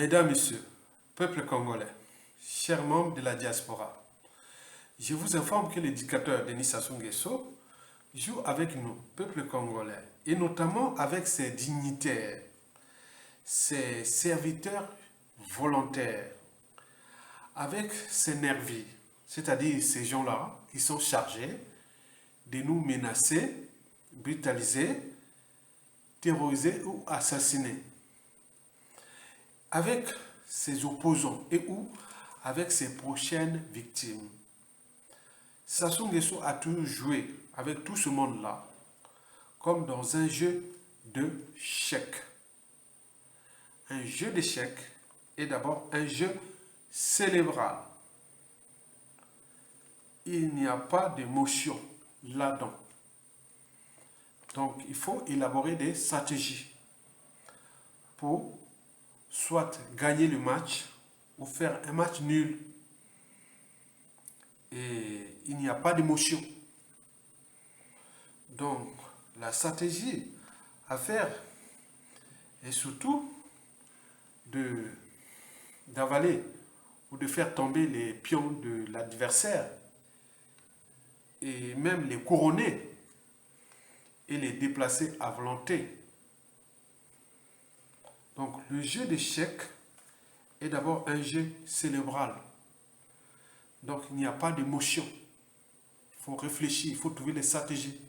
Mesdames, Messieurs, peuple congolais, chers membres de la diaspora, je vous informe que l'éducateur Denis Sassou Nguesso joue avec nous, peuple congolais, et notamment avec ses dignitaires, ses serviteurs volontaires, avec ses nervis, c'est-à-dire ces gens-là qui sont chargés de nous menacer, brutaliser, terroriser ou assassiner, avec ses opposants et ou avec ses prochaines victimes. Sassou Nguesso a toujours joué avec tout ce monde-là comme dans un jeu d'échecs. Un jeu d'échecs est d'abord un jeu cérébral. Il n'y a pas d'émotion là-dedans. Donc, il faut élaborer des stratégies pour soit gagner le match ou faire un match nul. Et il n'y a pas d'émotion. Donc, la stratégie à faire est surtout d'avaler ou de faire tomber les pions de l'adversaire et même les couronner et les déplacer à volonté. Donc, le jeu d'échecs est d'abord un jeu cérébral. Donc, il n'y a pas d'émotion. Il faut réfléchir, il faut trouver des stratégies.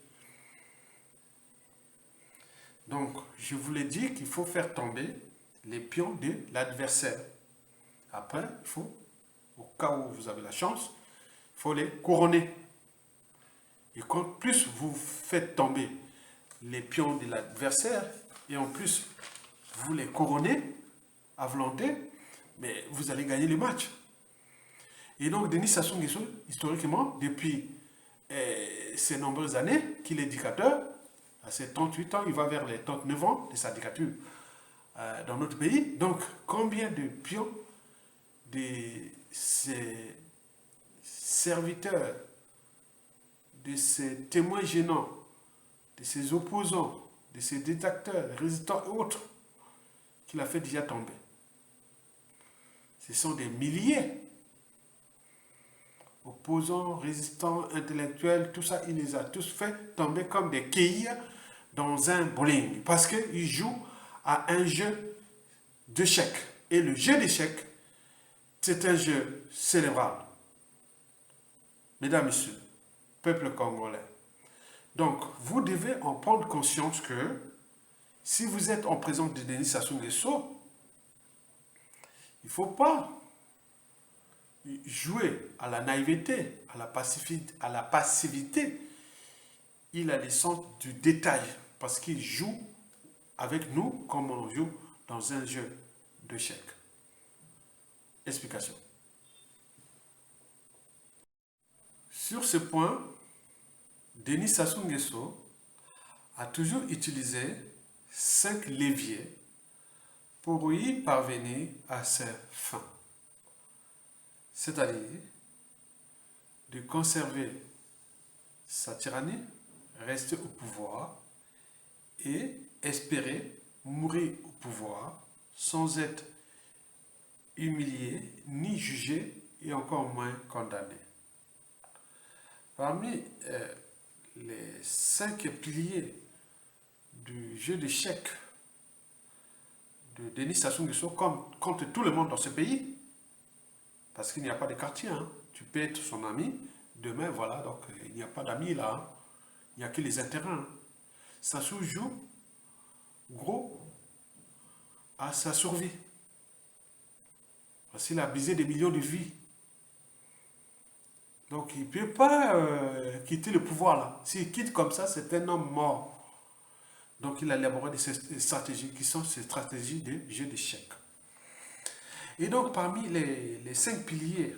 Donc, je vous l'ai dit qu'il faut faire tomber les pions de l'adversaire. Après, il faut, au cas où vous avez la chance, il faut les couronner. Et quand plus vous faites tomber les pions de l'adversaire, et en plus vous les couronnez à volonté, mais vous allez gagner le match. Et donc Denis Sassou Nguesso, historiquement, depuis ces nombreuses années qu'il est dictateur, à ses 38 ans, il va vers les 39 ans de sa dictature dans notre pays. Donc, combien de pions de ces serviteurs, de ces témoins gênants, de ses opposants, de ses détracteurs, résistants et autres, qu'il a fait déjà tomber. Ce sont des milliers. Opposants, résistants, intellectuels, tout ça, il les a tous fait tomber comme des quilles dans un bowling. Parce qu'ils jouent à un jeu d'échecs. Et le jeu d'échecs, c'est un jeu cérébral. Mesdames, Messieurs, peuple congolais. Donc, vous devez en prendre conscience que si vous êtes en présence de Denis Sassou Nguesso, il ne faut pas jouer à la naïveté, à la passivité. Il a le sens du détail parce qu'il joue avec nous comme on joue dans un jeu d'échecs. Explication. Sur ce point, Denis Sassou Nguesso a toujours utilisé 5 leviers pour y parvenir à ses fins. C'est-à-dire de conserver sa tyrannie, rester au pouvoir et espérer mourir au pouvoir sans être humilié, ni jugé et encore moins condamné. Parmi les 5 piliers du jeu d'échecs de Denis Sassou Nguesso contre tout le monde dans ce pays, parce qu'il n'y a pas de quartier, hein. Tu peux être son ami, demain, voilà, donc il n'y a pas d'amis là, hein. Il n'y a que les intérêts. Hein. Sassou joue gros à sa survie. Parce qu'il a brisé des millions de vies. Donc il ne peut pas quitter le pouvoir là. S'il quitte comme ça, c'est un homme mort. Donc il a élaboré des stratégies qui sont ces stratégies de jeu d'échecs. Et donc parmi les 5 piliers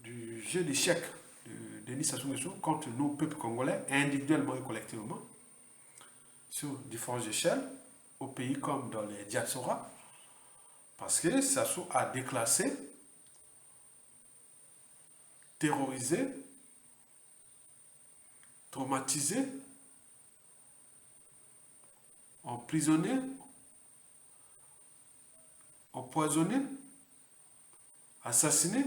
du jeu d'échecs de Denis Sassou Nguesso contre nos peuples congolais, individuellement et collectivement, sur différentes échelles, au pays comme dans les diasporas, parce que Sassou a déclassé, terrorisé, traumatisé, emprisonné, empoisonner, assassiner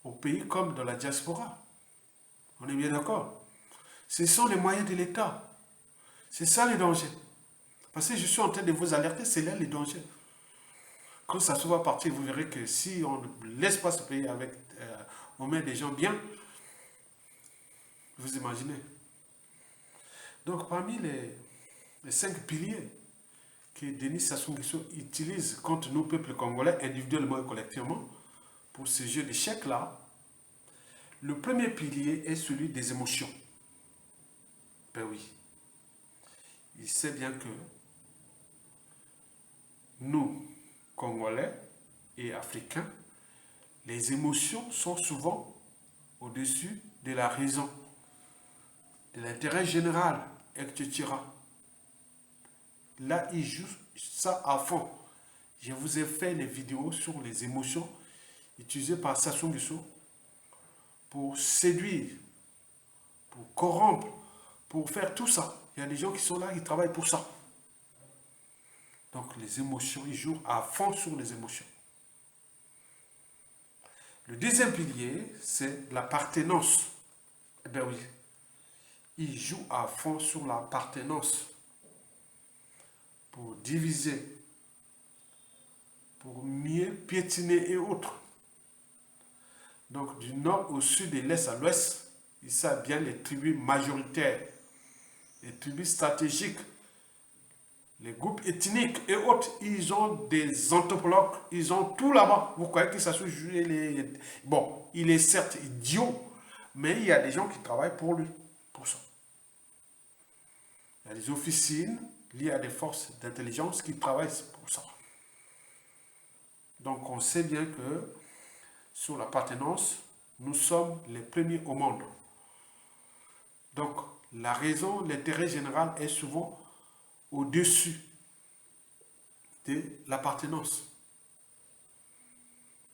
au pays comme dans la diaspora. On est bien d'accord? Ce sont les moyens de l'État. C'est ça les dangers. Parce que je suis en train de vous alerter, c'est là les dangers. Quand ça se va partir, vous verrez que si on ne laisse pas ce pays avec, aux mains des gens bien, vous imaginez. Donc parmi les 5 piliers que Denis Sassou Nguesso utilise contre nous, peuple congolais, individuellement et collectivement, pour ce jeu d'échecs-là, le premier pilier est celui des émotions. Ben oui. Il sait bien que nous, Congolais et Africains, les émotions sont souvent au-dessus de la raison, de l'intérêt général, etc. Là, il joue ça à fond. Je vous ai fait les vidéos sur les émotions utilisées par Sassou Nguesso pour séduire, pour corrompre, pour faire tout ça. Il y a des gens qui sont là, qui travaillent pour ça. Donc les émotions, ils jouent à fond sur les émotions. Le deuxième pilier, c'est l'appartenance. Eh bien oui, ils jouent à fond sur l'appartenance pour diviser, pour mieux piétiner et autres. Donc du nord au sud et l'est à l'ouest, ils savent bien les tribus majoritaires, les tribus stratégiques, les groupes ethniques et autres, ils ont des anthropologues, ils ont tout là-bas. Vous croyez que ça se joue les... Bon, il est certes idiot, mais il y a des gens qui travaillent pour lui, pour ça. Il y a des officines liées à des forces d'intelligence qui travaillent pour ça. Donc on sait bien que sur l'appartenance, nous sommes les premiers au monde. Donc la raison, l'intérêt général est souvent au-dessus de l'appartenance.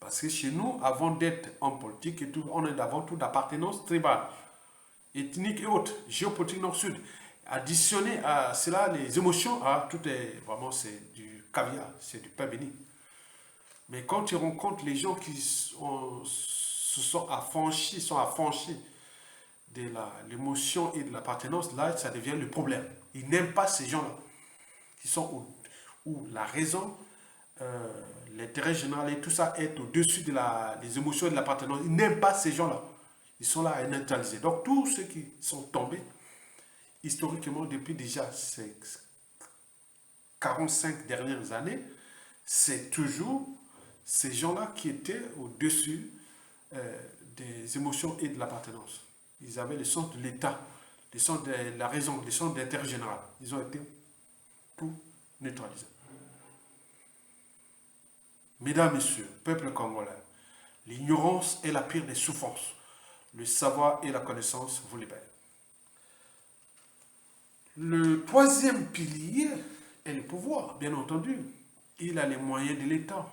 Parce que chez nous, avant d'être en politique et tout, on est avant tout d'appartenance tribale, ethnique et autres, géopolitique nord-sud. Additionner à cela les émotions, tout est vraiment c'est du caviar, c'est du pain béni. Mais quand tu rencontres les gens qui se sont affranchis de l'émotion et de l'appartenance, là, ça devient le problème. Ils n'aiment pas ces gens-là, qui sont où la raison, l'intérêt général et tout ça est au-dessus des émotions et de l'appartenance. Ils n'aiment pas ces gens-là. Ils sont là à neutraliser. Donc, tous ceux qui sont tombés, historiquement, depuis déjà ces 45 dernières années, c'est toujours ces gens-là qui étaient au-dessus des émotions et de l'appartenance. Ils avaient le sens de l'État, le sens de la raison, le sens de l'intérêt général. Ils ont été tout neutralisés. Mesdames, Messieurs, peuple congolais, l'ignorance est la pire des souffrances. Le savoir et la connaissance vous libèrent. Le troisième pilier est le pouvoir, bien entendu. Il a les moyens de l'État.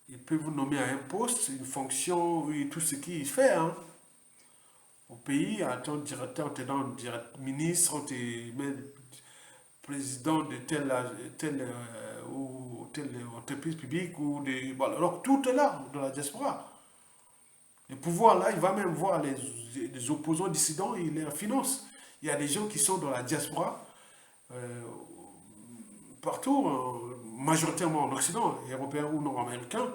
Il peut vous nommer à un poste, une fonction, et tout ce qu'il fait. Hein. Au pays, en tant que directeur, ministre, on te met président de telle entreprise publique. Voilà. Alors tout est là, dans la diaspora. Le pouvoir, là, il va même voir les opposants dissidents, il les finance. Il y a des gens qui sont dans la diaspora, partout, majoritairement en Occident, européens ou nord-américains,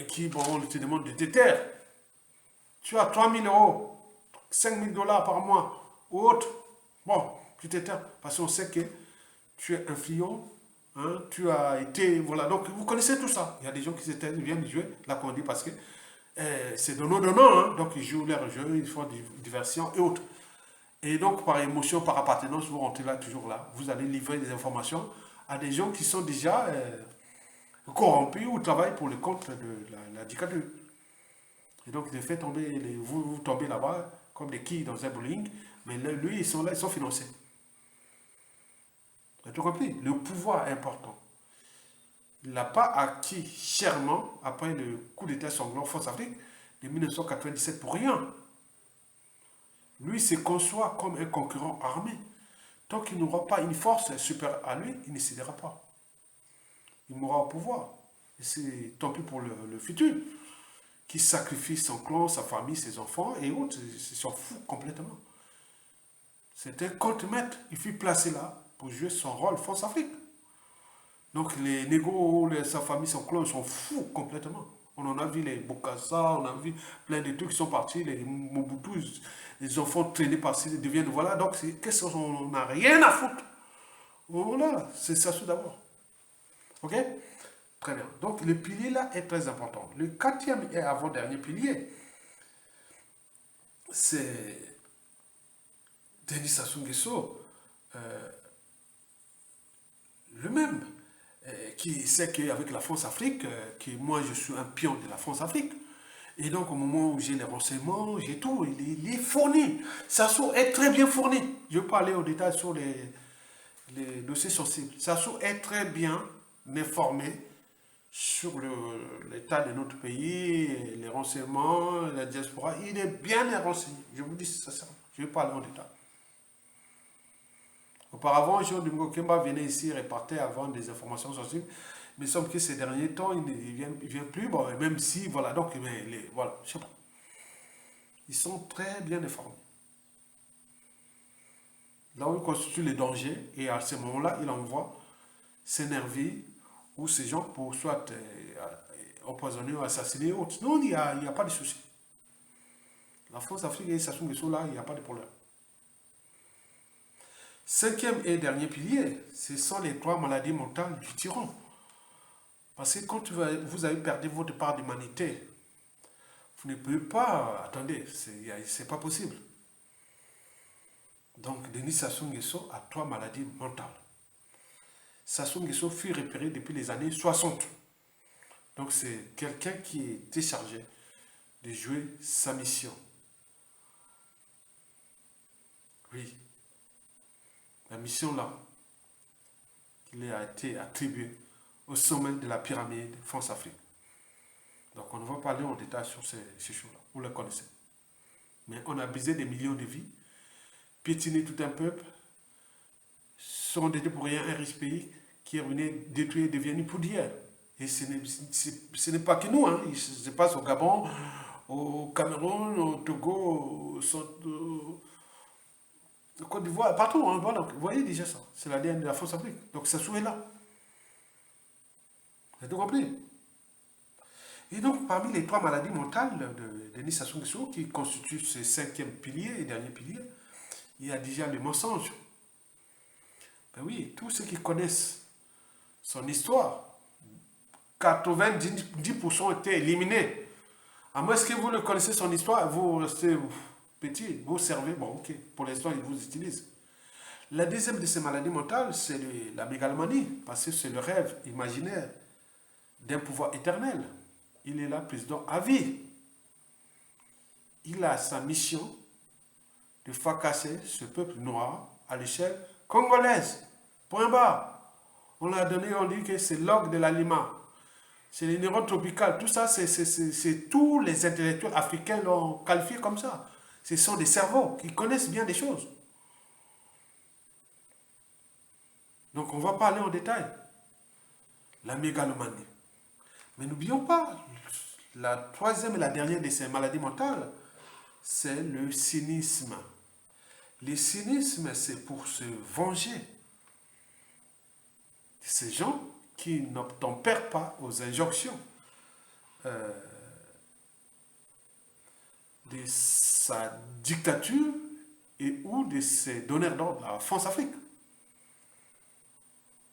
qui te demandent de te taire. Tu as 3 000 euros, 5 000 $ par mois, ou autre. Bon, tu te taires, parce qu'on sait que tu es influent, hein, tu as été, voilà. Donc, vous connaissez tout ça. Il y a des gens qui viennent jouer la comédie parce que c'est donnant-donnant, hein, donc ils jouent leur jeu, ils font des diversions et autres. Et donc, par émotion, par appartenance, vous rentrez là, toujours là. Vous allez livrer des informations à des gens qui sont déjà corrompus ou travaillent pour le compte de la dictature. Et donc, il fait tomber, vous tombez là-bas comme des quilles dans un bowling, mais lui, ils sont là, ils sont financés. Vous avez tout compris? Le pouvoir est important. Il n'a pas acquis chèrement, après le coup d'État sanglant France-Afrique de 1997 pour rien. Lui se conçoit comme un concurrent armé. Tant qu'il n'aura pas une force supérieure à lui, il ne cédera pas. il mourra au pouvoir. Et c'est tant pis pour le futur, qui sacrifie son clan, sa famille, ses enfants et autres. Ils s'en foutent complètement. C'est un contre-maître. Il fut placé là pour jouer son rôle France-Afrique. Donc les négros, sa famille, son clan, ils s'en foutent complètement. On en a vu les Bokassa, on a vu plein de trucs qui sont partis, les Mobutu, les enfants traînés par-ci, ils deviennent, voilà, donc qu'est-ce qu'on n'a rien à foutre. Voilà, c'est ça tout d'abord. Ok? Très bien. Donc le pilier là est très important. Le quatrième et avant-dernier pilier, c'est Denis Sassou Nguesso, lui-même, qui sait qu'avec la France-Afrique, que moi je suis un pion de la France-Afrique, et donc au moment où j'ai les renseignements, j'ai tout, il est fourni. Sassou est très bien fourni. Je vais pas aller au détail sur les dossiers sensibles. Sassou est très bien informé sur l'état de notre pays, les renseignements, la diaspora. Il est bien renseigné. Je vous dis ça, je ne vais pas aller en détail. Auparavant, Jean Domingo Kemba venait ici répartir avant des informations sensibles. Mais il semble que ces derniers temps, il ne vient plus. Bon, même si, voilà, donc, mais voilà, je sais pas. Ils sont très bien informés. Là où ils constituent les dangers, et à ce moment-là, il envoie s'énerver ou ces gens pour soit empoisonner ou assassiner ou autre. Non, il n'y a pas de souci. La France-Afrique et Sassou Nguesso, là, il n'y a pas de problème. Cinquième et dernier pilier, ce sont les 3 maladies mentales du tyran. Parce que quand vous avez perdu votre part d'humanité, vous ne pouvez pas. Attendez, c'est pas possible. Donc, Denis Sassou Nguesso a 3 maladies mentales. Sassou Nguesso fut repéré depuis les années 60. Donc, c'est quelqu'un qui est chargé de jouer sa mission. Oui. La mission là, il a été attribué au sommet de la pyramide France-Afrique. Donc on ne va pas aller en détail sur ces choses-là, vous les connaissez. Mais on a brisé des millions de vies, piétiné tout un peuple, sont dédiés pour rien un riche pays qui est ruiné, détruit, devient une poudrière. Et ce n'est pas que nous, hein. Il se passe au Gabon, au Cameroun, au Togo, au Côte d'Ivoire, partout. Hein. Voilà. Vous voyez déjà ça. C'est l'ADN de la France-Afrique. Donc ça est là. Vous avez tout compris? Et donc, parmi les 3 maladies mentales de Denis Sassou Nguesso, qui constituent ce 5e pilier et dernier pilier, il y a déjà le mensonge. Ben oui, tous ceux qui connaissent son histoire, 90% ont été éliminés. À moins que vous ne connaissez son histoire, vous restez petit, vous servez, bon ok, pour l'instant ils vous utilisent. La deuxième de ces maladies mentales, c'est la mégalomanie, parce que c'est le rêve imaginaire d'un pouvoir éternel. Il est là, président à vie. Il a sa mission de fracasser ce peuple noir à l'échelle congolaise. Point barre. On l'a donné, on dit que c'est l'orgue de l'aliment. C'est les neurones tropicales. Tout ça, c'est tous les intellectuels africains l'ont qualifié comme ça. Ce sont des cerveaux qui connaissent bien des choses. Donc on ne va pas aller en détail. La mégalomanie. Mais n'oublions pas, la troisième et la dernière de ces maladies mentales, c'est le cynisme. Le cynisme, c'est pour se venger de ces gens qui n'obtempèrent pas aux injonctions de sa dictature et ou de ses donneurs d'ordre, la France-Afrique.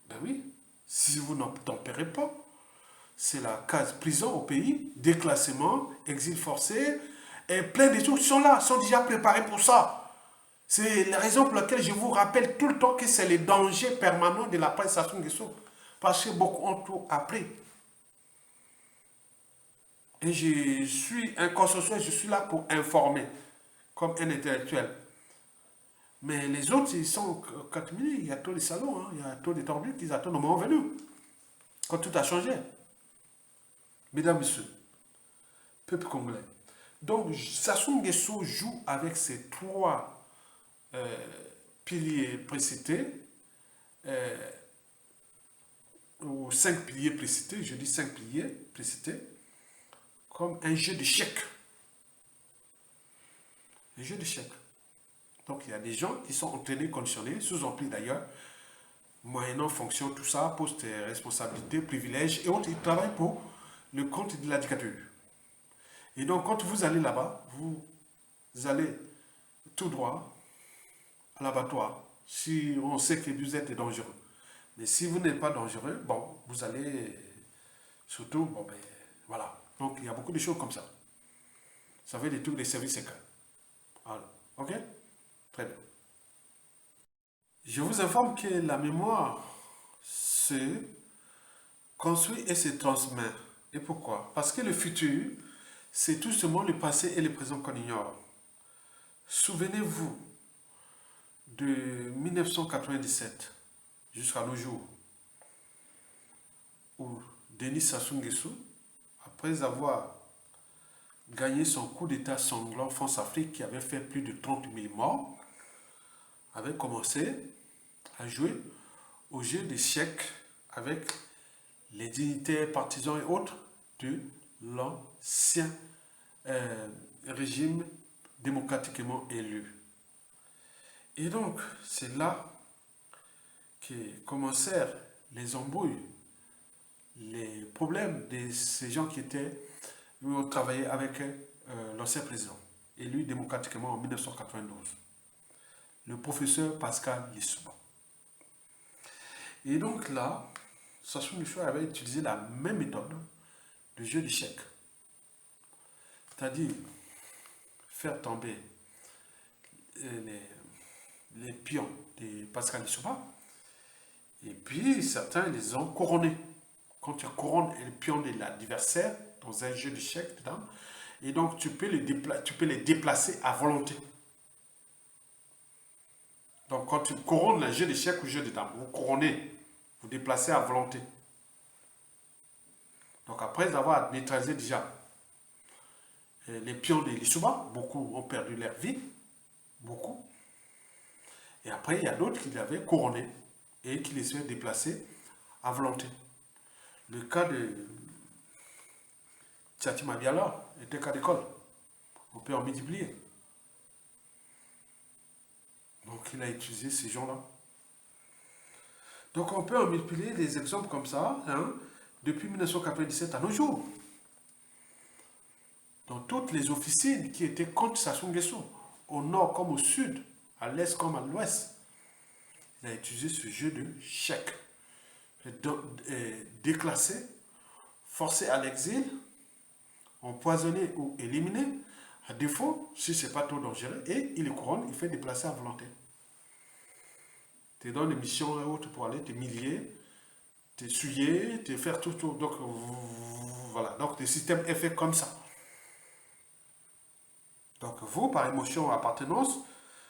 Ben oui, si vous n'obtempérez pas, c'est la case prison au pays, déclassement, exil forcé, et plein de choses qui sont là, sont déjà préparés pour ça. C'est la raison pour laquelle je vous rappelle tout le temps que c'est le danger permanent de la presse Sassou Nguesso. Parce que beaucoup ont tout appris. Et je suis un consensuel, je suis là pour informer, comme un intellectuel. Mais les autres, ils sont 4000, il y a tous les salons, hein, il y a tous les tordus qui attendent au moment venu. Quand tout a changé. Mesdames, Messieurs, peuple congolais. Donc, Sassou Nguesso joue avec ces 3 piliers précités aux 5 piliers précités, je dis 5 piliers précités, comme un jeu d'échecs. Un jeu d'échecs. Donc il y a des gens qui sont entraînés, conditionnés, sous emplis d'ailleurs, moyennant fonction, tout ça, postes, responsabilités, privilèges et autres, ils travaillent pour le compte de la dictature. Et donc quand vous allez là-bas, vous allez tout droit à l'abattoir, si on sait que vous êtes dangereux. Mais si vous n'êtes pas dangereux, bon, vous allez surtout, bon ben, voilà. Donc il y a beaucoup de choses comme ça. Ça fait des trucs des services secrets. Voilà. Ok? Très bien. Je vous informe que la mémoire se construit et se transmet. Et pourquoi? Parce que le futur, c'est tout simplement le passé et le présent qu'on ignore. Souvenez-vous de 1997 jusqu'à nos jours, où Denis Sassou Nguesso, après avoir gagné son coup d'État sanglant France-Afrique qui avait fait plus de 30 000 morts, avait commencé à jouer au jeu d'échecs avec les dignitaires, partisans et autres de l'ancien régime démocratiquement élu. Et donc, c'est là que commencèrent les embrouilles, les problèmes de ces gens qui ont travaillé avec l'ancien président, élu démocratiquement en 1992, le professeur Pascal Lissouba. Et donc là, Sassou Nguesso avait utilisé la même méthode de jeu d'échecs. C'est-à-dire faire tomber les pions de Pascal Lissouba. Et puis certains les ont couronnés. Quand tu couronnes le pion de l'adversaire dans un jeu d'échecs, et donc tu peux les déplacer à volonté. Donc quand tu couronnes le jeu d'échecs ou jeu de dames, vous couronnez, vous déplacez à volonté. Donc après avoir neutralisé déjà les pions de Lissouba, beaucoup ont perdu leur vie, beaucoup. Et après, il y a d'autres qui l'avaient couronné et qui les ont déplacés à volonté. Le cas de Tchati Mabiala était cas d'école. On peut en multiplier. Donc il a utilisé ces gens-là. Donc on peut en multiplier des exemples comme ça, depuis 1997 à nos jours. Dans toutes les officines qui étaient contre Sassou Nguesso, au nord comme au sud, à l'est comme à l'ouest, il a utilisé ce jeu de chèque. Déclassé, forcé à l'exil, empoisonné ou éliminé, à défaut, si ce n'est pas trop dangereux, et il est couronne, il fait déplacer à volonté. Tu te donnes des missions et autres pour aller te milier, te souiller, te faire tout. Donc, voilà. Donc, le système est fait comme ça. Donc, vous, par émotion appartenance,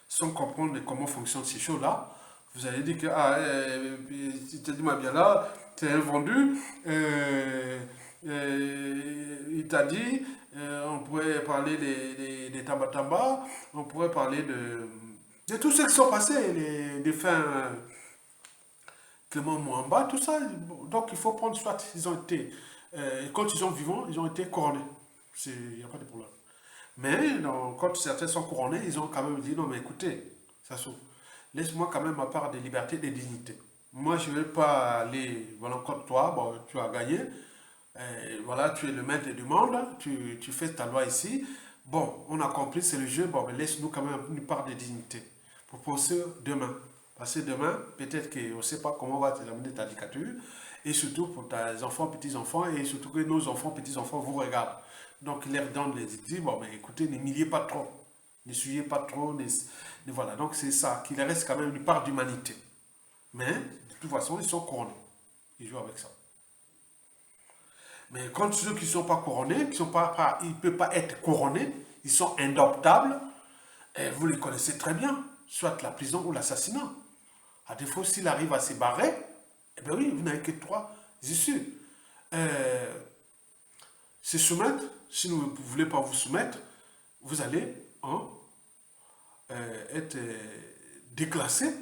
sans comprendre comment fonctionnent ces choses-là, vous allez dire que, tu te dis, bien là, tu es un vendu, il t'a dit, on pourrait parler des Tamba, on pourrait parler de tous ceux qui sont passés, les défunts Clément Mwamba, tout ça. Donc il faut prendre soit, ils ont été, quand ils sont vivants, ils ont été couronnés. Il n'y a pas de problème. Mais quand certains sont couronnés, ils ont quand même dit, non mais écoutez, ça s'ouvre. Laisse-moi quand même ma part de liberté et de dignité. Moi, je ne vais pas aller, voilà, contre toi, bon, tu as gagné. Voilà, tu es le maître du monde, tu fais ta loi ici. Bon, on a compris, c'est le jeu, bon, mais laisse-nous quand même une part de dignité pour penser demain. Parce que demain, peut-être qu'on ne sait pas comment va terminer ta dictature, et surtout pour tes enfants, petits-enfants, et surtout que nos enfants, petits-enfants vous regardent. Donc, il leur donne les idées, bon, mais écoutez, n'humiliez pas trop, n'essuyez pas trop, voilà. Donc, c'est ça, qu'il reste quand même une part d'humanité. Mais, de toute façon, ils sont couronnés. Ils jouent avec ça. Mais quand ceux qui ne sont pas couronnés, ils ne peuvent pas être couronnés, ils sont indoptables, et vous les connaissez très bien, soit la prison ou l'assassinat. À défaut, s'il arrive à se barrer, eh bien oui, vous n'avez que 3 issues. Se soumettre, si vous ne voulez pas vous soumettre, vous allez être déclassé.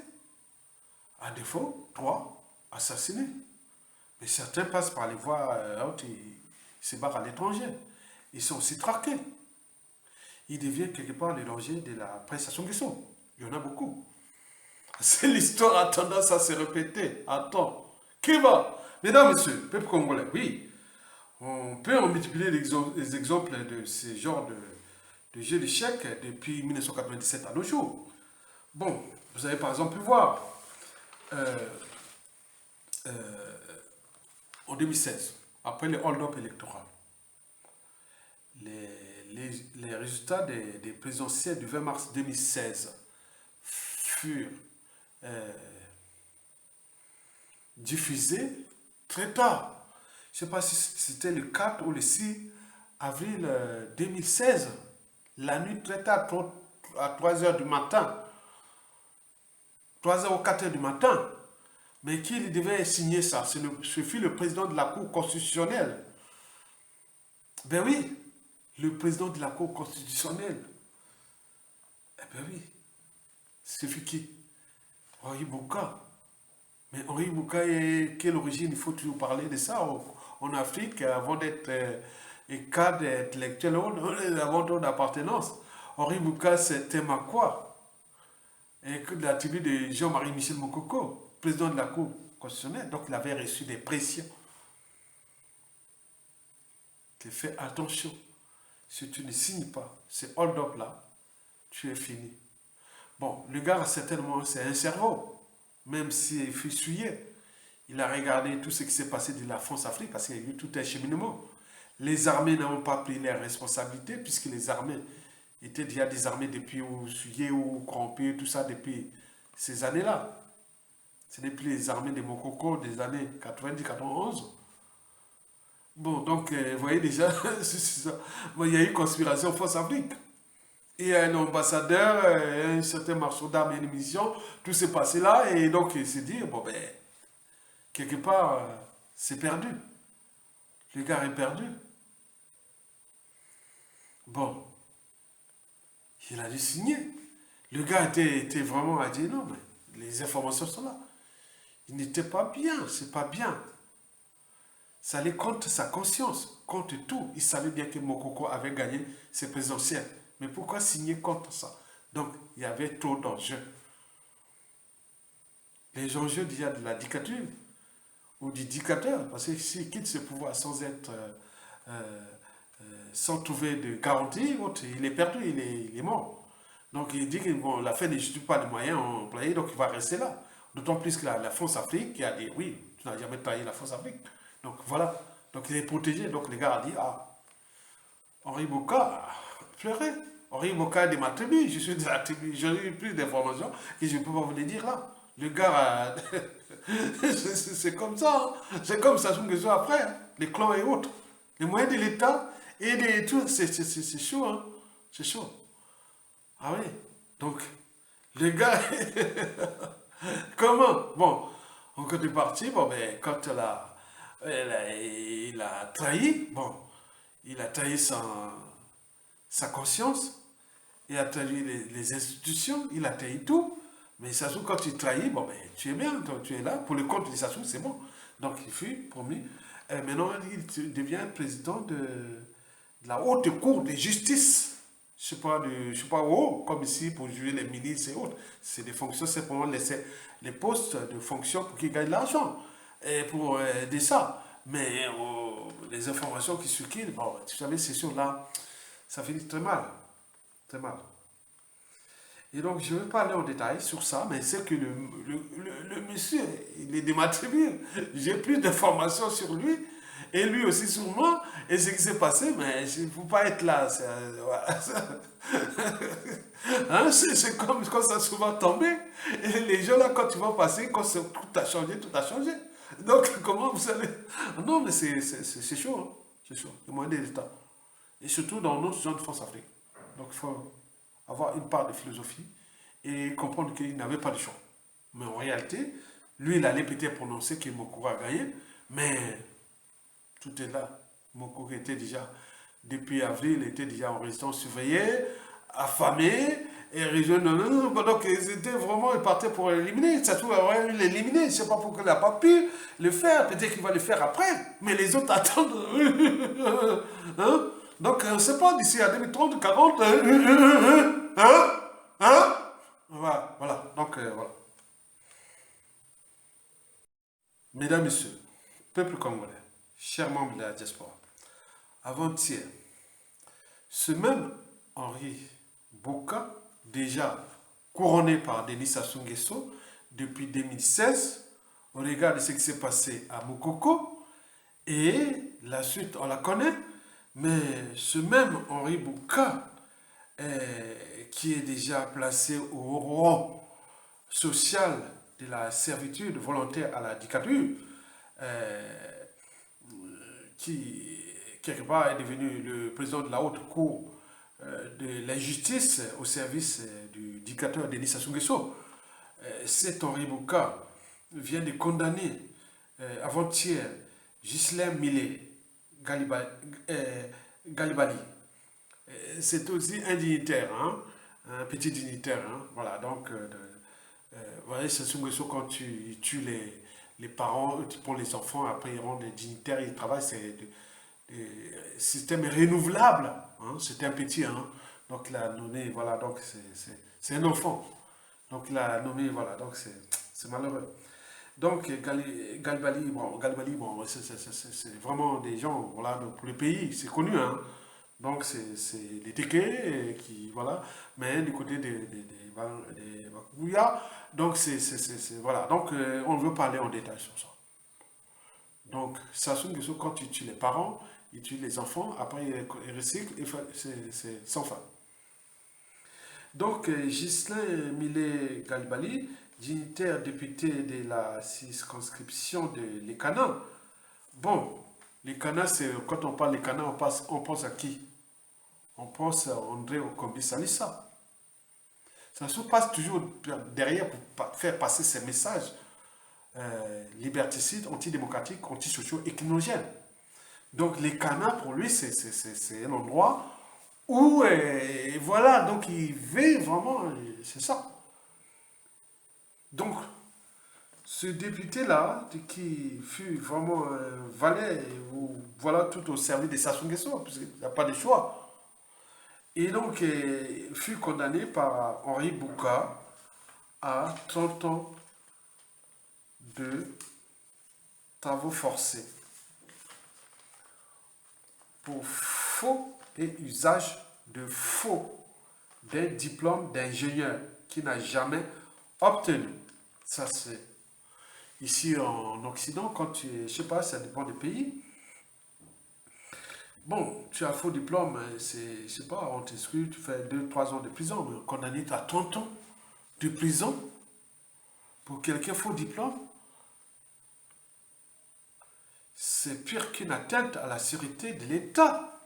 À défaut, 3, assassiné. Mais certains passent par les voies hautes, ils se barrent à l'étranger. Ils sont aussi traqués. Ils deviennent quelque part les dangers de la prestation qu'ils sont. Il y en a beaucoup. C'est l'histoire a tendance à se répéter. Attends. Qui va? Mesdames, messieurs, peuple congolais, oui. On peut en multiplier les exemples de ce genre de jeux d'échecs depuis 1997 à nos jours. Bon, vous avez par exemple pu voir euh, euh, en 2016, après le hold-up électoral, les résultats des présidentielles du 20 mars 2016 furent euh, diffusés très tard. Je ne sais pas si c'était le 4 ou le 6 avril 2016, la nuit très tard, à 3 heures du matin, 3 heures ou 4 heures du matin. Mais qui devait signer ça? Ce fut le président de la Cour constitutionnelle. Ben oui, le président de la Cour constitutionnelle. Eh ben oui, ce fut qui? Henri Bouka. Mais Henri Bouka, quelle origine? Il faut toujours parler de ça en Afrique, avant d'être cadre intellectuel, avant toute appartenance. Henri Bouka, c'était Makwa, et de la tribu de Jean-Marie Michel Mokoko, président de la Cour constitutionnelle. Donc il avait reçu des pressions. Tu fais attention. Si tu ne signes pas ce hold-up là, tu es fini. Bon, le gars, certainement, c'est un cerveau. Même s'il fut souillé, il a regardé tout ce qui s'est passé de la France-Afrique, parce qu'il y a eu tout un cheminement. Les armées n'ont pas pris leurs responsabilités, puisque les armées étaient déjà désarmées depuis ou souillées ou corrompues, tout ça depuis ces années-là. Ce n'est plus les armées de Mokoko des années 90-91. Bon, donc, vous voyez déjà, c'est ça. Bon, il y a eu conspiration France-Afrique. Et un ambassadeur, un certain marchand d'armes et une mission, tout s'est passé là, et donc il s'est dit, bon ben, quelque part, c'est perdu. Le gars est perdu. Bon, il a dû signer. Le gars était vraiment à dire, non, mais les informations sont là. Il n'était pas bien, c'est pas bien. Ça allait contre sa conscience, contre tout. Il savait bien que Mokoko avait gagné ses présidentielles. Mais pourquoi signer contre ça? Donc, il y avait trop d'enjeux. Les enjeux déjà de la dictature ou du dictateur, parce que s'il quitte ce pouvoir sans être, sans trouver de garantie, il est perdu, il est mort. Donc il dit que bon, la fin ne justifie pas de moyens employés, donc il va rester là. D'autant plus que la France-Afrique qui a dit oui, tu n'as jamais trahi la France-Afrique. Donc voilà, donc il est protégé. Donc le gars a dit ah, Henri Boka pleurait. Henri Boka est de ma tribu, je suis de la tribu, j'ai eu plus d'informations que je ne peux pas vous les dire là. Le gars, c'est comme ça, hein. C'est comme ça que soit après, hein. Les clans et autres. Les moyens de l'État et de tout, c'est chaud, hein. C'est chaud. Ah oui, donc, le gars, comment? Bon, on est parti, bon, ben, quand il a trahi, bon, il a trahi sa conscience, il a trahi les institutions, il a trahi tout. Mais Sassou, quand tu trahis, bon, ben, tu es bien, donc, tu es là. Pour le compte de Sassou, c'est bon. Donc, il fut promis. Et maintenant, il devient président de la haute cour de justice. Je ne sais pas où, comme ici, pour juger les ministres et autres. C'est des fonctions, c'est pour laisser les postes de fonction pour qu'ils gagnent de l'argent. Et pour aider ça. Mais les informations qui circulent, bon, tu savais, c'est sûr, là, ça finit très mal. Très mal. Et donc, je ne vais pas aller en détail sur ça, mais c'est que le monsieur, il est de ma tribu. J'ai plus d'informations sur lui, et lui aussi sur moi, et ce qui s'est passé, mais il ne faut pas être là. Voilà. Hein, c'est comme quand ça a souvent tombé. Et les gens là, quand tu vas passer, quand tout a changé, tout a changé. Donc, comment vous allez... Non, mais c'est chaud, hein. C'est chaud. Le moyen de l'État. Et surtout dans notre zone de France-Afrique. Donc, il faut avoir une part de philosophie et comprendre qu'il n'avait pas de choix. Mais en réalité, lui, il allait peut-être prononcer que Mokoko a gagné, mais tout est là. Mokoko était déjà, depuis avril, il était déjà en résidence surveillée, affamé, et région, non, non, non, donc ils étaient vraiment, ils partaient pour l'éliminer. Ça se trouve, avoir l'éliminer, je ne sais pas pourquoi il n'a pas pu le faire, peut-être qu'il va le faire après, mais les autres attendent. Hein? Donc, on ne sait pas, d'ici à 2030, 40, hein? Hein? Voilà, voilà. Donc, voilà. Mesdames, Messieurs, peuple congolais, chers membres de la diaspora, avant-hier, ce même Henri Boka, déjà couronné par Denis Sassou Nguesso depuis 2016, au regard de ce qui s'est passé à Mokoko, et la suite, on la connaît, mais ce même Henri Boka, qui est déjà placé au rang social de la servitude volontaire à la dictature, euh, qui quelque part est devenu le président de la haute cour de la justice au service du dictateur Denis Sassou Nguesso. Cet Henri Boka vient de condamner avant-hier Ghislain Millet Galibali. C'est aussi un dignitaire, hein, un petit dignitaire. Hein, voilà, donc, vous voyez, Sassou Nguesso, quand tu tues les parents, pour les enfants, après ils rendent des dignitaires, ils travaillent, c'est système renouvelable. Hein, c'est un petit, hein, donc il a nommé, voilà, donc c'est un enfant. Donc il a nommé, voilà, donc c'est malheureux. Donc Galibali, bon, c'est vraiment des gens, voilà, donc pour le pays, c'est connu, hein. Donc c'est des tickets qui, voilà, mais du côté des Bakouya, donc voilà, donc on veut parler en détail sur ça. Donc, Sassou Nguesso, quand tu tues les parents, il tue les enfants, après il recycle, c'est sans fin. Donc, Ghislain Millet Galibali, dignitaire député de la circonscription de l'Ekana. Bon, l'Ekana, c'est quand on parle l'Ekana, on pense à qui? On pense à André Okombi Salissa. Sassou passe toujours derrière pour faire passer ses messages liberticides, antidémocratiques, antisociaux et clinogènes. Donc les canards, pour lui, c'est un endroit où, voilà, donc il veut vraiment, c'est ça. Donc, ce député-là, qui fut vraiment valet, ou voilà, tout au service de Sassou Nguesso, parce qu'il n'y a pas de choix. Et donc, fut condamné par Henri Bouka à 30 ans de travaux forcés pour faux et usage de faux d'un diplôme d'ingénieur qui n'a jamais obtenu. Ça, c'est ici en Occident, quand tu es, je sais pas, ça dépend des pays. Bon, tu as un faux diplôme, c'est, je sais pas, on t'exclut, tu fais 2, 3 ans de prison, mais condamné à 30 ans de prison pour quelqu'un faux diplôme, c'est pire qu'une atteinte à la sûreté de l'État,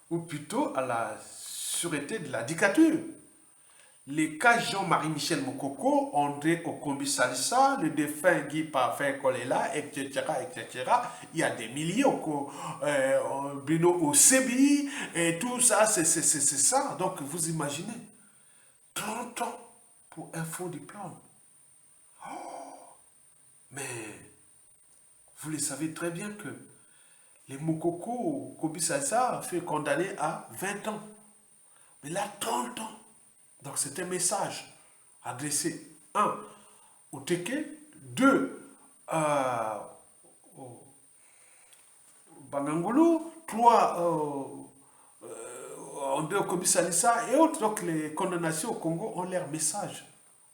ou plutôt à la sûreté de la dictature. Les cas Jean-Marie Michel Mokoko, André Okombi Salissa, le défunt Guy Parfait Kolela, etc., etc. Il y a des milliers, Bruno Osebi, et tout ça, c'est ça. Donc, vous imaginez, 30 ans pour un faux diplôme. Mais, vous le savez très bien que les Mokoko, Kobi Salissa, fait condamner à 20 ans. Mais là, 30 ans. Donc c'est un message adressé, un, au Teke, deux, au Bangangulu, trois, André Okombi Salissa et autres. Donc les condamnations au Congo ont leur message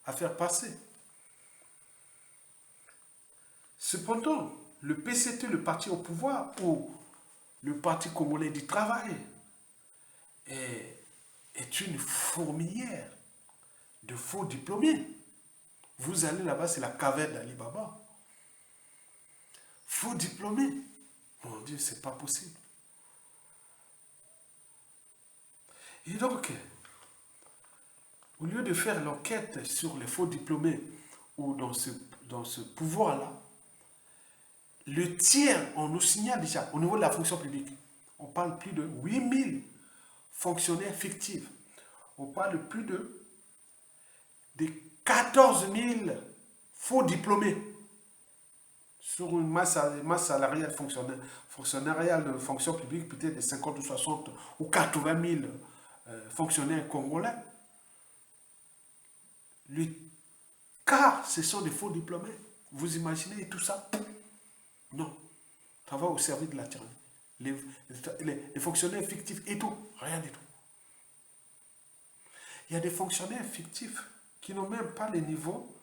à faire passer. Cependant, le PCT, le parti au pouvoir, ou le Parti congolais du travail, est une fourmilière de faux diplômés. Vous allez là-bas, c'est la caverne d'Ali Baba. Faux diplômés. Mon Dieu, c'est pas possible. Et donc, au lieu de faire l'enquête sur les faux diplômés ou dans ce pouvoir-là, le tiers, on nous signale déjà, au niveau de la fonction publique, on parle plus de 8000 fonctionnaires fictifs. On parle plus de de 14 000 faux diplômés sur une masse salariale fonctionnariale de fonction publique, peut-être de 50 ou 60 ou 80 000 fonctionnaires congolais. Le quart, ce sont des faux diplômés. Vous imaginez tout ça? Non. Ça va au service de la tyrannie. Les fonctionnaires fictifs et tout, rien du tout. Il y a des fonctionnaires fictifs qui n'ont même pas le niveau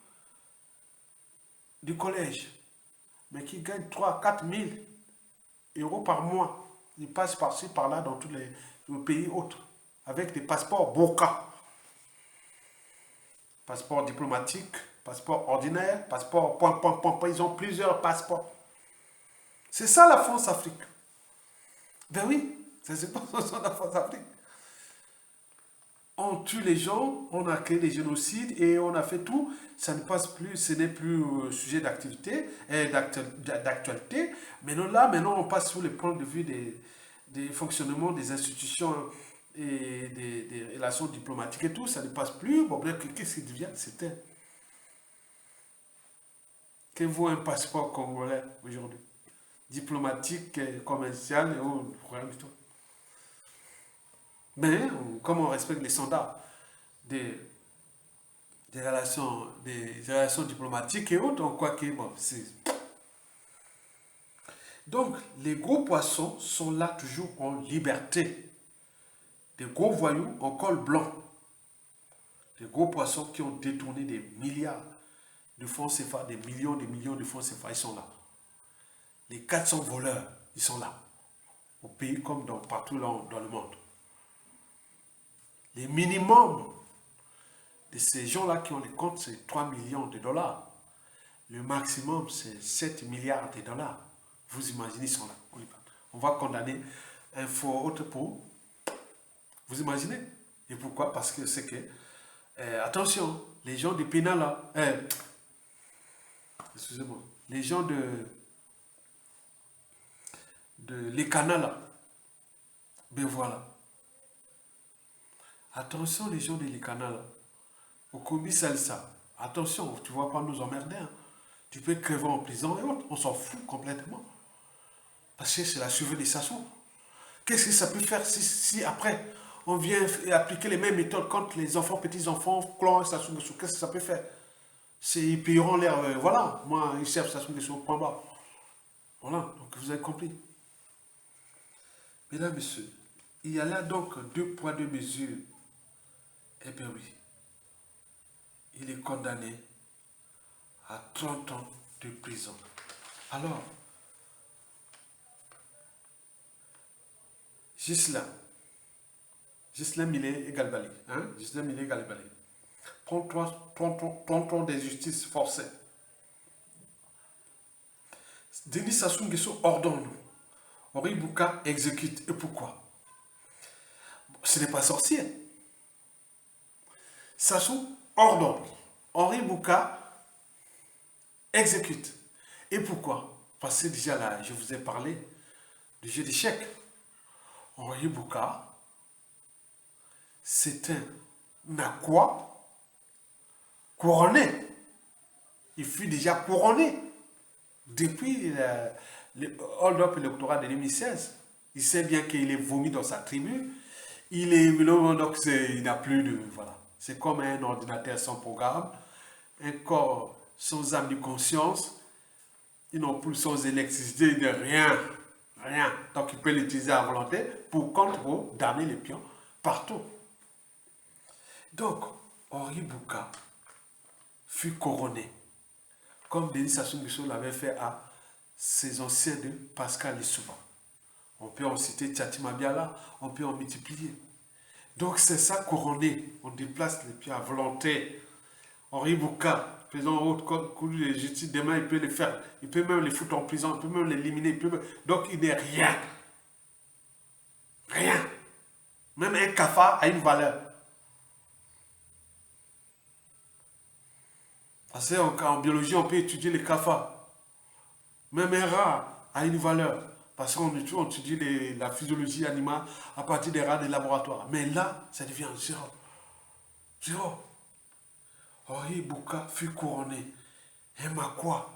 du collège, mais qui gagnent 3 4 000 euros par mois. Ils passent par-ci, par-là, dans tous les pays autres, avec des passeports BOCA. Passeport diplomatique, passeport ordinaire, passeport point, point, point, point. Ils ont plusieurs passeports. C'est ça la France-Afrique. Ben oui, c'est ça la France-Afrique. On tue les gens, on a créé des génocides et on a fait tout. Ça ne passe plus, ce n'est plus sujet d'activité et d'actualité. Mais non, là, maintenant, on passe sur le point de vue des fonctionnements des institutions et des relations diplomatiques et tout. Ça ne passe plus. Bon, qu'est-ce qui devient? C'était. Que vaut un passeport congolais aujourd'hui? Diplomatique, commercial et rien du tout. Mais comme on respecte les standards des relations diplomatiques et autres, on croit que bon, c'est. Donc, les gros poissons sont là toujours en liberté. Des gros voyous en col blanc. Des gros poissons qui ont détourné des milliards de francs CFA, des millions de francs CFA, ils sont là. Les 400 voleurs, ils sont là. Au pays comme partout dans le monde. Les minimums de ces gens-là qui ont les comptes, c'est 3 millions de dollars. Le maximum, c'est 7 milliards de dollars. Vous imaginez, ils sont là. On va condamner un faux autre pour. Vous imaginez? Et pourquoi? Parce que c'est que, attention, les gens du pénal là, excusez-moi, les gens de les canals là, ben voilà. Attention les gens de les canals là, au commis ça. Attention, tu ne vas pas nous emmerder. Hein. Tu peux crever en prison et autres, on s'en fout complètement. Parce que c'est la civilisation. Qu'est-ce que ça peut faire si après on vient appliquer les mêmes méthodes contre les enfants, petits-enfants, clans, stations de qu'est-ce que ça peut faire? Ils paieront l'air, voilà, moi, ils servent station de sous point bas. Voilà, donc vous avez compris. Mesdames, Messieurs, il y a là donc 2 poids, 2 mesures. Eh bien oui, il est condamné à 30 ans de prison. Alors, Ghislain Millet et Galbali, hein? Ghislain Millet et Galbali. 30 ans de justice forcée. Denis Sassou Nguesso ordonne. Henri Bouka exécute. Et pourquoi? Ce n'est pas sorcier. Sassou ordonne. Henri Bouka exécute. Et pourquoi? Parce que déjà là, je vous ai parlé du jeu d'échecs. Henri Bouka, c'est un Nakwa couronné. Il fut déjà couronné depuis le hold-up électoral de 2016. Il sait bien qu'il est vomi dans sa tribu. Donc il n'a plus de. Voilà. C'est comme un ordinateur sans programme, un corps sans âme de conscience. Ils n'ont plus sans électricité de rien. Rien. Donc il peut l'utiliser à volonté pour damner les pions partout. Donc, Henri Bouka fut couronné, comme Denis Sassou Nguesso l'avait fait à ses anciens de Pascal Lissouba. On peut en citer Tchati Mabiala, on peut en multiplier. Donc c'est ça couronné, on déplace les pieds à volonté. Henri Bouka, président haute cour de justice, demain il peut les faire, il peut même les foutre en prison, il peut même l'éliminer, donc il n'est rien. Rien. Même un cafard a une valeur. Parce qu'en biologie, on peut étudier les cafards. Même un rat a une valeur. Parce qu'on étudie la physiologie animale à partir des rats des laboratoires. Mais là, ça devient zéro. Zéro. Henri Bouka fut couronné. Et Makwa,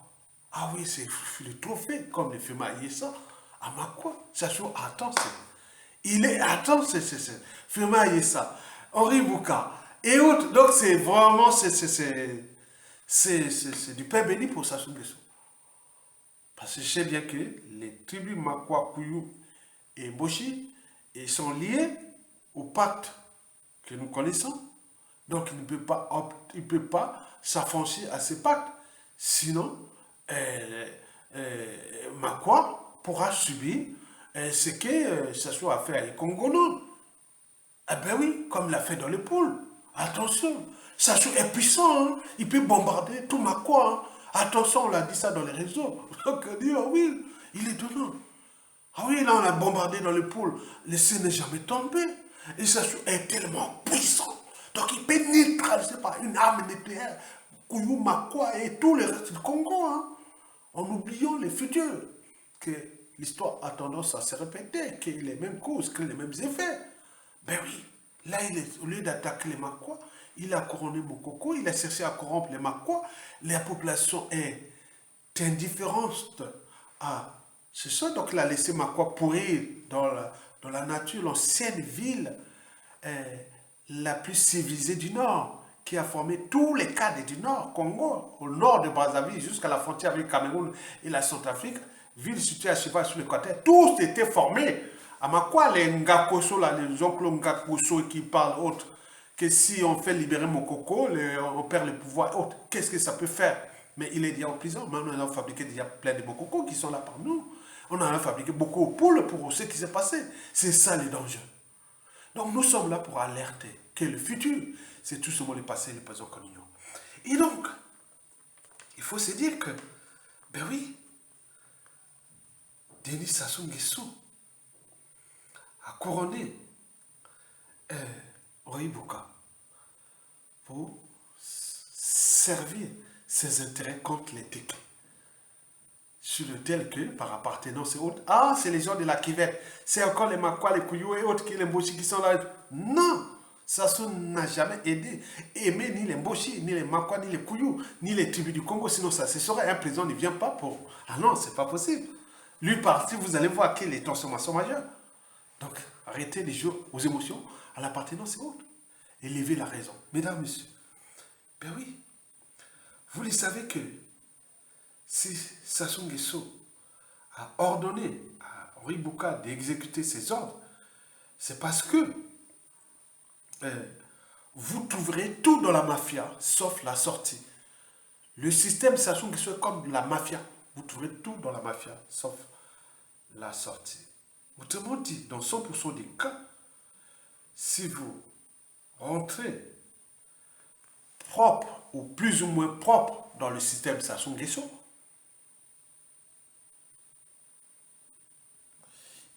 ah oui, c'est le trophée, comme le film Ayessa. À Makwa, ça joue, attends, il est, attends, c'est, film Ayessa. Henri Bouka. Et autres, donc c'est vraiment, c'est du pain béni pour Sassou Nguesso. Parce que je sais bien que les tribus Makwa, Kouyou et Boshi, ils sont liés au pacte que nous connaissons. Donc il ne peut pas s'affranchir à ces pactes. Sinon, Makwa pourra subir ce que Sassou a fait à Congo. Eh ben oui, comme l'a fait dans les poules. Attention, Sassou est puissant, hein. Il peut bombarder tout Makwa. Hein. Attention, on l'a dit ça dans les réseaux. Donc on dit, ah oui, il est dedans. Ah oui, là on a bombardé dans les poules. Le ciel n'est jamais tombé. Et Sassou est tellement puissant. Donc il peut neutraliser par une arme nucléaire Kouyou, Makwa et tout le reste du Congo. Hein, en oubliant les futurs. Que l'histoire a tendance à se répéter, que les mêmes causes créent les mêmes effets. Ben oui, là, au lieu d'attaquer les Makwa, il a couronné Mokoko, il a cherché à corrompre les Makwa. La population est indifférente à c'est ça. Donc il a laissé Makwa pourrir dans la nature, l'ancienne ville la plus civilisée du Nord, qui a formé tous les cadres du Nord, Congo, au nord de Brazzaville, jusqu'à la frontière avec le Cameroun et la Centrafrique, ville située à Chiba sur l'équateur, tous étaient formés. À Makwa, les Ngakoso, là, les oncles Ngakoso qui parlent autre, que si on fait libérer Mokoko, on perd le pouvoir autre, qu'est-ce que ça peut faire? Mais il est déjà en prison. Maintenant, on a fabriqué déjà plein de Mokoko qui sont là par nous. On en a fabriqué beaucoup aux poules pour ce qui s'est passé. C'est ça les dangers. Donc nous sommes là pour alerter que le futur, c'est tout seulement le passé et le présent qu'on ignore. Et donc, il faut se dire que, ben oui, Denis Sassou Nguesso a couronné Henri Bouka pour servir ses intérêts contre les Tékés. Sur le tel que, par appartenance et autres, ah, c'est les gens de la Kivette, c'est encore les Makwa, les Kouyou et autres, les Mboshi qui sont là. Non, Sassou n'a jamais aimé ni les Mboshi, ni les Makwa, ni les Kouyou, ni les tribus du Congo, sinon ça se saurait. Un président ne vient pas pour... Ah non, c'est pas possible. Lui parti, vous allez voir que les transformations majeures. Donc, arrêtez les jeux aux émotions, à l'appartenance et autres. Élevez la raison. Mesdames, messieurs, ben oui, vous le savez que si Sassou Nguesso a ordonné à Henri Bouka d'exécuter ses ordres, c'est parce que vous trouverez tout dans la mafia, sauf la sortie. Le système Sassou Nguesso est comme la mafia. Vous trouverez tout dans la mafia, sauf la sortie. Autrement dit, dans 100% des cas, si vous rentrez propre ou plus ou moins propre dans le système Sassou Nguesso,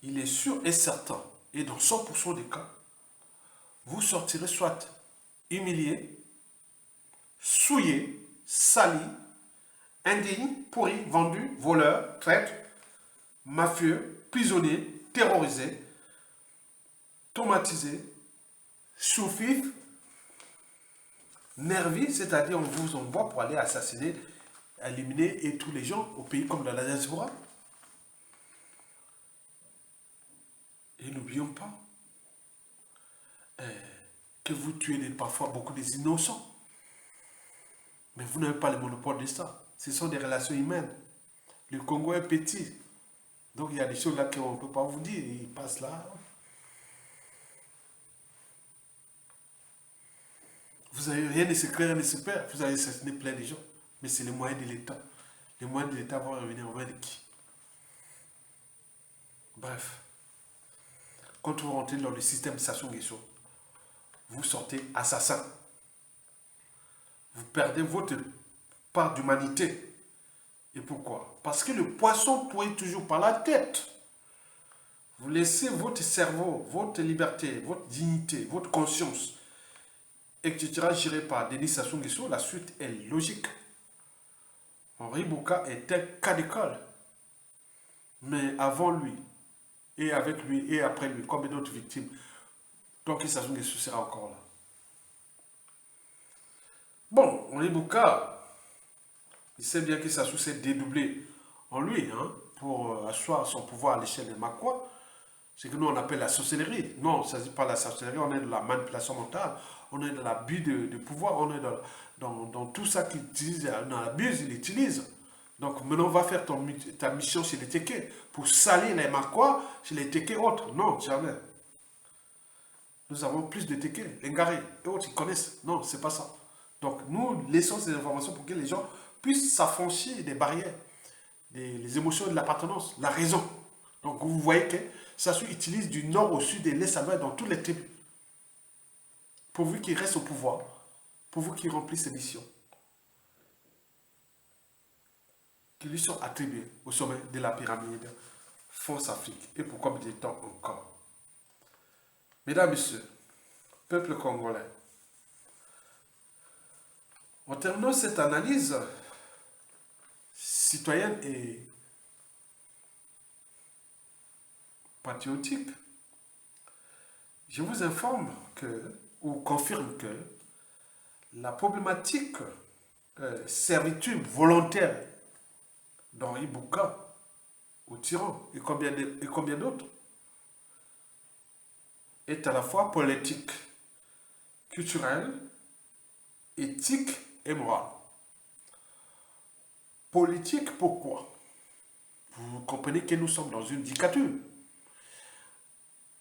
il est sûr et certain, et dans 100% des cas, vous sortirez soit humilié, souillé, sali, indigne, pourri, vendu, voleur, traître, mafieux, prisonnier, terrorisé, traumatisé, sous-fif, nervi, c'est-à-dire on vous envoie pour aller assassiner, éliminer et tous les gens au pays comme dans la diaspora. Et n'oublions pas que vous tuez parfois beaucoup des innocents. Mais vous n'avez pas le monopole de ça. Ce sont des relations humaines. Le Congo est petit. Donc il y a des choses là qu'on ne peut pas vous dire. Il passe là. Vous n'avez rien de secret, rien de super. Vous avez assassiné plein de gens. Mais c'est les moyens de l'État. Les moyens de l'État vont revenir en main de qui? Bref. Quand vous rentrez dans le système Sassou Nguesso, vous sortez assassin. Vous perdez votre part d'humanité. Et pourquoi? Parce que le poisson pourrit toujours par la tête. Vous laissez votre cerveau, votre liberté, votre dignité, votre conscience, etc. géré par Denis Sassou Nguesso, la suite est logique. Henri Bouka est un cas d'école. Mais avant lui, et avec lui, et après lui, combien d'autres victimes? Donc Sassou Nguesso sera encore là. Bon, Henri Bouka, il sait bien que Sassou s'est dédoublé en lui, hein, pour asseoir son pouvoir à l'échelle des Makwa. C'est que nous on appelle la sorcellerie. Non, ça ne s'agit pas de la sorcellerie, on est de la manipulation mentale, on est de l'abus de pouvoir, on est dans tout ça qu'il utilise, dans l'abuse, il utilise. Donc maintenant, on va faire ta mission chez les Téké pour salir les Makwa chez les Téké autres. Non, jamais. Nous avons plus de Téké, les Ngari et autres, ils connaissent. Non, c'est pas ça. Donc nous laissons ces informations pour que les gens puissent s'affranchir des barrières, les émotions de l'appartenance, la raison. Donc vous voyez que Sassou utilise du nord au sud et l'est à l'ouest dans tous les tribus. Pourvu qu'il reste au pouvoir, pourvu qu'il remplisse ses missions qui lui sont attribuées au sommet de la pyramide Force Afrique. Et pour combien de temps encore? Mesdames, Messieurs, peuple congolais, en terminant cette analyse citoyenne et patriotique, je vous informe que, ou confirme que, la problématique servitude volontaire d'Henri Bouka au tyran et combien d'autres est à la fois politique, culturelle, éthique et morale. Politique, pourquoi? Vous comprenez que nous sommes dans une dictature.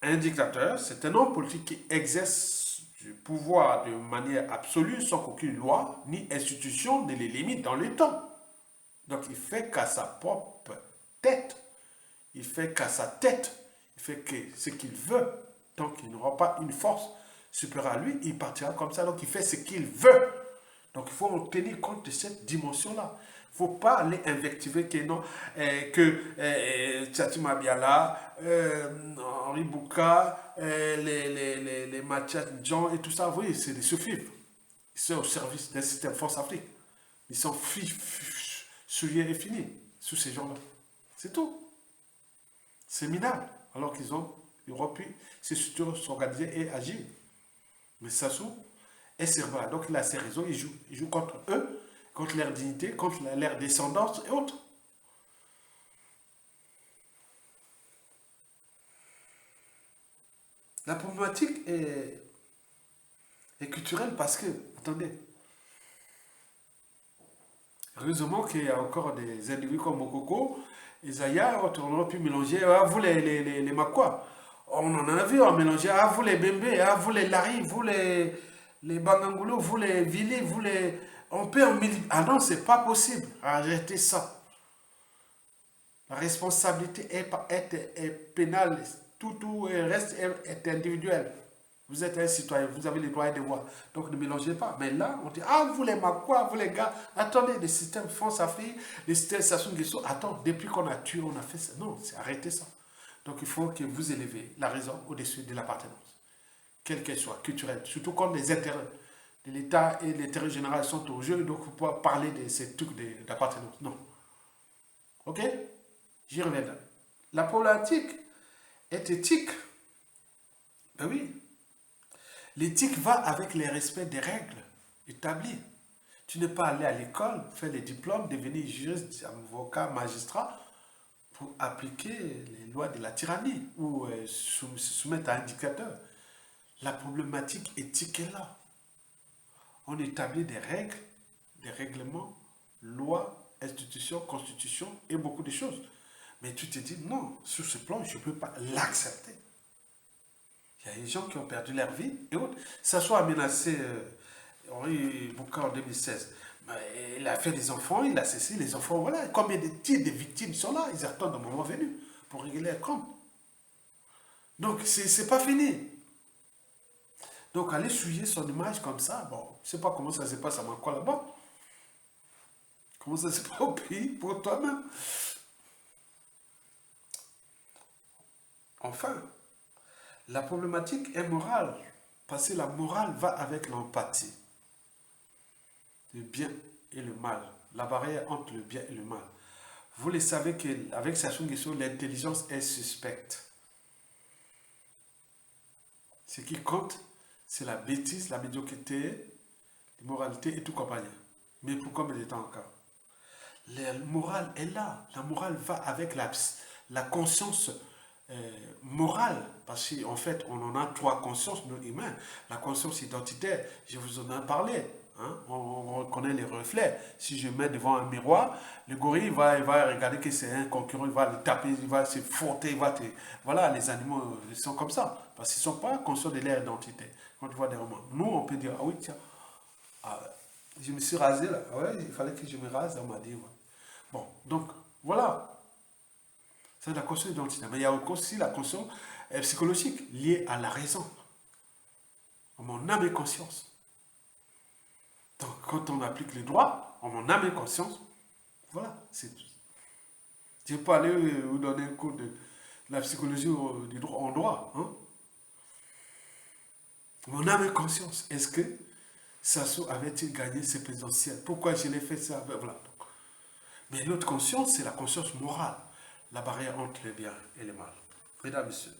Un dictateur, c'est un homme politique qui exerce du pouvoir de manière absolue sans qu'aucune loi ni institution ne les limite dans le temps. Donc il fait qu'à sa propre tête, il fait qu'à sa tête, il fait que ce qu'il veut. Donc il n'aura pas une force supérieure à lui, il partira comme ça, donc il fait ce qu'il veut. Donc il faut en tenir compte de cette dimension-là. Il ne faut pas aller invectiver que non, Tchati Mabiala, Henri Bouka, les Mathias Jean et tout ça, oui, c'est des sous-fifres. Ils sont au service d'un système Force Afrique. Ils sont souillés et finis sous ces gens-là. C'est tout. C'est minable. Alors qu'ils auraient pu se s'organiser et agir. Mais Sassou est cerveau. Donc il a ses raisons, il joue contre eux, contre leur dignité, contre leur descendance et autres. La problématique est culturelle parce que, attendez, heureusement qu'il y a encore des individus comme Mokoko, Isaiah, on aurait pu mélanger, ah, vous les Makwa. On en a vu, on mélangeait, ah, vous les Bembe, ah, vous les Lari, vous les Bangangolo, vous les Vili, vous les... On peut en ah non, c'est pas possible. Arrêtez ça. La responsabilité est pénale. Tout reste est individuel. Vous êtes un citoyen, vous avez les droits et devoirs. Donc ne mélangez pas. Mais là, on dit, ah, vous les Makwa, vous les gars, attendez, le système France Afrique, le système Sassou Nguesso, attends, depuis qu'on a tué, on a fait ça. Non, c'est arrêtez ça. Donc il faut que vous élevez la raison au-dessus de l'appartenance, quelle qu'elle soit, culturelle, surtout quand les intérêts de l'État et l'intérêt général sont au jeu, donc il ne faut pas parler de ces trucs d'appartenance. Non. Ok? J'y reviendrai. La problématique est éthique. Ben oui. L'éthique va avec le respect des règles établies. Tu n'es pas allé à l'école, faire les diplômes, devenir juriste, avocat, magistrat, pour appliquer les lois de la tyrannie ou se soumettre à un dictateur. La problématique éthique est là. On établit des règles, des règlements, lois, institutions, constitutions et beaucoup de choses. Mais tu te dis, non, sur ce plan, je ne peux pas l'accepter. Il y a des gens qui ont perdu leur vie et autres. Ça soit menacé Henri Bouka en 2016. Il a fait des enfants, il a cessé les enfants. Voilà, combien de tirs de victimes sont là? Ils attendent le moment venu pour régler leur compte. Donc, c'est pas fini. Donc, aller souiller son image comme ça, bon, je ne sais pas comment ça se passe à Makwa là-bas. Comment ça se passe au pays pour toi-même. Enfin, la problématique est morale, parce que la morale va avec l'empathie. Le bien et le mal, la barrière entre le bien et le mal. Vous le savez qu'avec Sassou Nguesso, l'intelligence est suspecte. Ce qui compte, c'est la bêtise, la médiocrité, l'immoralité et tout compagnie. Mais pour combien de temps encore? La morale est là. La morale va avec la conscience morale. Parce qu'en fait, on en a trois consciences, nous humains. La conscience identitaire, je vous en ai parlé. Hein? On reconnaît les reflets. Si je mets devant un miroir, le gorille il va regarder que c'est un concurrent, il va le taper, il va se frotter, Voilà, les animaux ils sont comme ça. Parce qu'ils ne sont pas conscients de leur identité. Quand tu vois des romans. Nous, on peut dire, ah oui, tiens, ah, je me suis rasé là. Ah ouais, il fallait que je me rase, on m'a dit. Ouais. Bon, donc, voilà. C'est la conscience identitaire. Mais il y a aussi la conscience psychologique liée à la raison. Mon âme et conscience. Donc, quand on applique les droits, en mon âme et conscience, voilà, c'est tout. Je ne vais pas aller vous donner un cours de la psychologie du droit en droit. Hein? Mon âme et conscience. Est-ce que Sassou avait-il gagné ses présidentielles? Pourquoi je l'ai fait ça? Ben, voilà. Mais l'autre conscience, c'est la conscience morale. La barrière entre le bien et le mal. Mesdames, messieurs,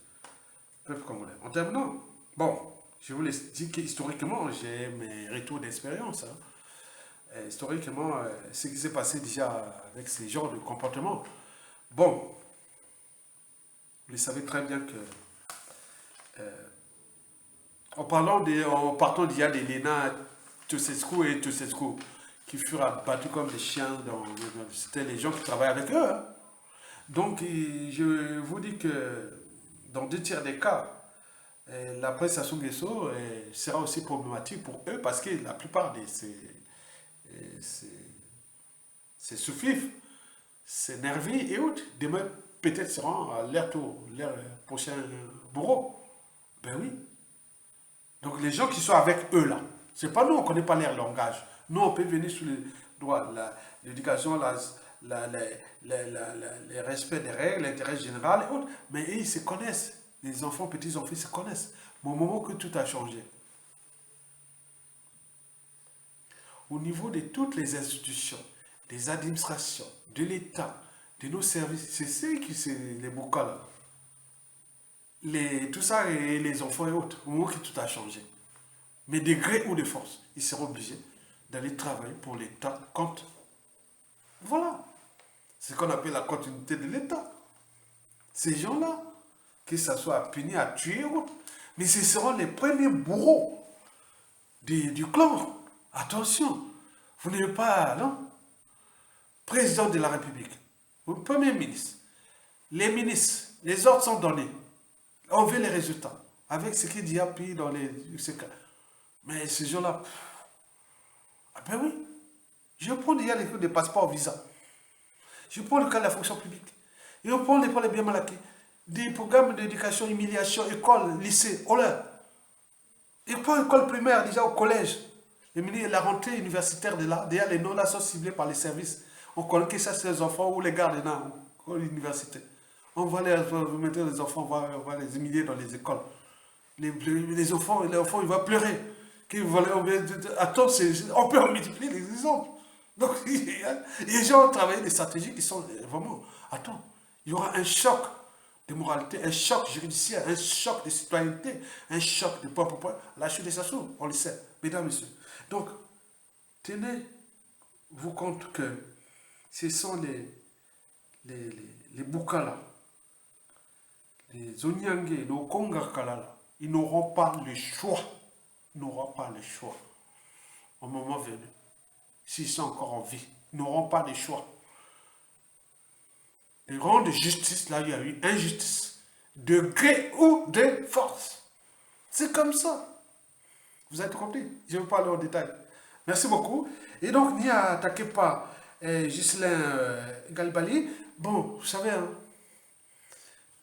peuple congolais. En terminant, bon, je vous l'ai dit qu'historiquement, j'ai mes retours d'expérience. Hein. Historiquement, ce qui s'est passé déjà avec ces genres de comportements. Bon, vous savez très bien que en partant d'il des Léna Tosescu et Tosescu, qui furent abattus comme des chiens, c'était les gens qui travaillent avec eux. Hein. Donc, je vous dis que dans 2 tiers des cas, la presse à Sungesso sera aussi problématique pour eux parce que la plupart de ces soufflifs, ces nervis et autres, demain peut-être seront à leur tour, leur prochain bourreau. Ben oui. Donc les gens qui sont avec eux là, c'est pas nous, on ne connaît pas leur langage. Nous, on peut venir sous le droit, l'éducation, le respect des règles, l'intérêt général et autres. Mais ils se connaissent. Les enfants, petits-enfants, ils se connaissent. Mais au moment que tout a changé, au niveau de toutes les institutions, des administrations, de l'État, de nos services, c'est les boucas là. Tout ça et les enfants et autres, au moment que tout a changé. Mais de gré ou de force, ils seront obligés d'aller travailler pour l'État contre. Voilà. C'est ce qu'on appelle la continuité de l'État. Ces gens-là, que ça soit à punir, à tuer ou autre, mais ce seront les premiers bourreaux du clan. Attention, vous n'êtes pas, non? Président de la République, ou Premier ministre, les ministres, les ordres sont donnés. On veut les résultats. Avec ce qu'il y a puis dans les cas. Mais ces gens-là, ah ben oui, je prends déjà les cours de passeport visa. Je prends le cas de la fonction publique. Je prends les biens mal acquis. Des programmes d'éducation, humiliation, école, lycée, oh là. Et pas école primaire, déjà au collège. La rentrée universitaire de là, déjà les noms là sont ciblés par les services. On connaît que ça, c'est les enfants ou les gardes dans l'université. On va mettre les enfants, on va les humilier dans les écoles. Les enfants, ils vont pleurer. Attends, on peut en multiplier les exemples. Donc, les gens ont travaillé des stratégies qui sont vraiment... Attends, il y aura un choc de moralité, un choc judiciaire, un choc de citoyenneté, un choc de point pour point. La chute des Sassou, on le sait, mesdames et messieurs. Donc, tenez-vous compte que ce sont les Bukala, les Onyangue, les Okongakala, ils n'auront pas le choix. Ils n'auront pas le choix. Au moment venu, s'ils sont encore en vie, ils n'auront pas de choix. De rendre justice, là, il y a eu injustice, de gré ou de force. C'est comme ça. Vous avez compris? Je ne vais pas aller en détail. Merci beaucoup. Et donc, n'y attaquez pas Ghislain Galbali. Bon, vous savez, hein,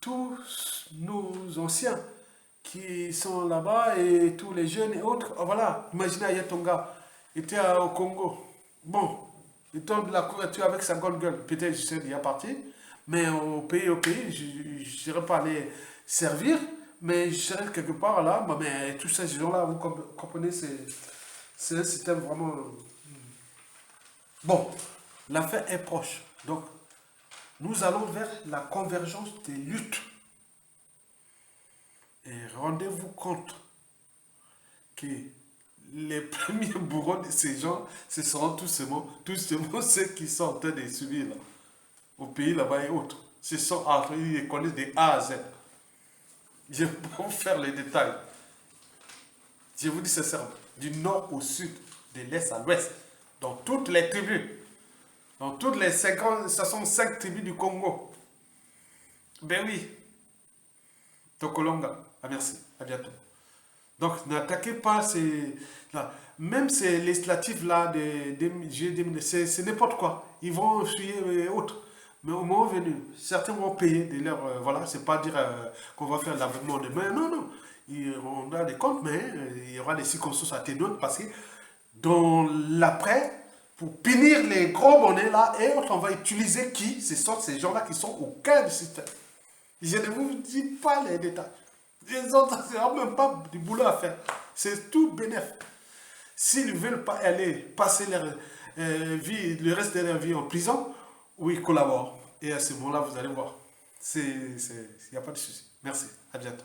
tous nos anciens qui sont là-bas et tous les jeunes et autres, oh, voilà, imaginez Ayatonga était au Congo. Bon, il tombe de la couverture avec sa grande gueule. Peut-être je sais déjà parti, mais au pays, je ne serais pas allé servir, mais je serais quelque part là. Mais tous ces gens-là, vous comprenez, c'est un système vraiment... Bon, la fin est proche. Donc, nous allons vers la convergence des luttes. Et rendez-vous compte que les premiers bourreaux de ces gens, ce seront tous simplement ceux qui sont en train de subir là, au pays là-bas et autres. Ce sont entre ils les connaissent des A à Z. Je vais pas faire les détails. Je vous dis sincèrement, du nord au sud, de l'est à l'ouest, dans toutes les tribus, dans toutes les 65 tribus du Congo. Ben oui, Tokolonga. Ah merci, à bientôt. Donc n'attaquez pas là. Même ces législatives là de juillet 2000, c'est n'importe quoi. Ils vont fuir et autres. Mais au moment venu, certains vont payer de leur. Voilà, c'est pas dire qu'on va faire l'avènement demain. Non, non. On a des comptes, mais il y aura des circonstances atténuantes parce que dans l'après, pour punir les gros bonnets là, et autres, on va utiliser qui? Ce sont ces gens-là qui sont au cœur du système. Je ne vous dis pas les détails. Les autres, c'est même pas du boulot à faire. C'est tout bénéf. S'ils ne veulent pas aller passer leur vie, le reste de leur vie en prison, oui, collaborent. Et à ce moment-là, vous allez voir. Il n'y a pas de souci. Merci. À bientôt.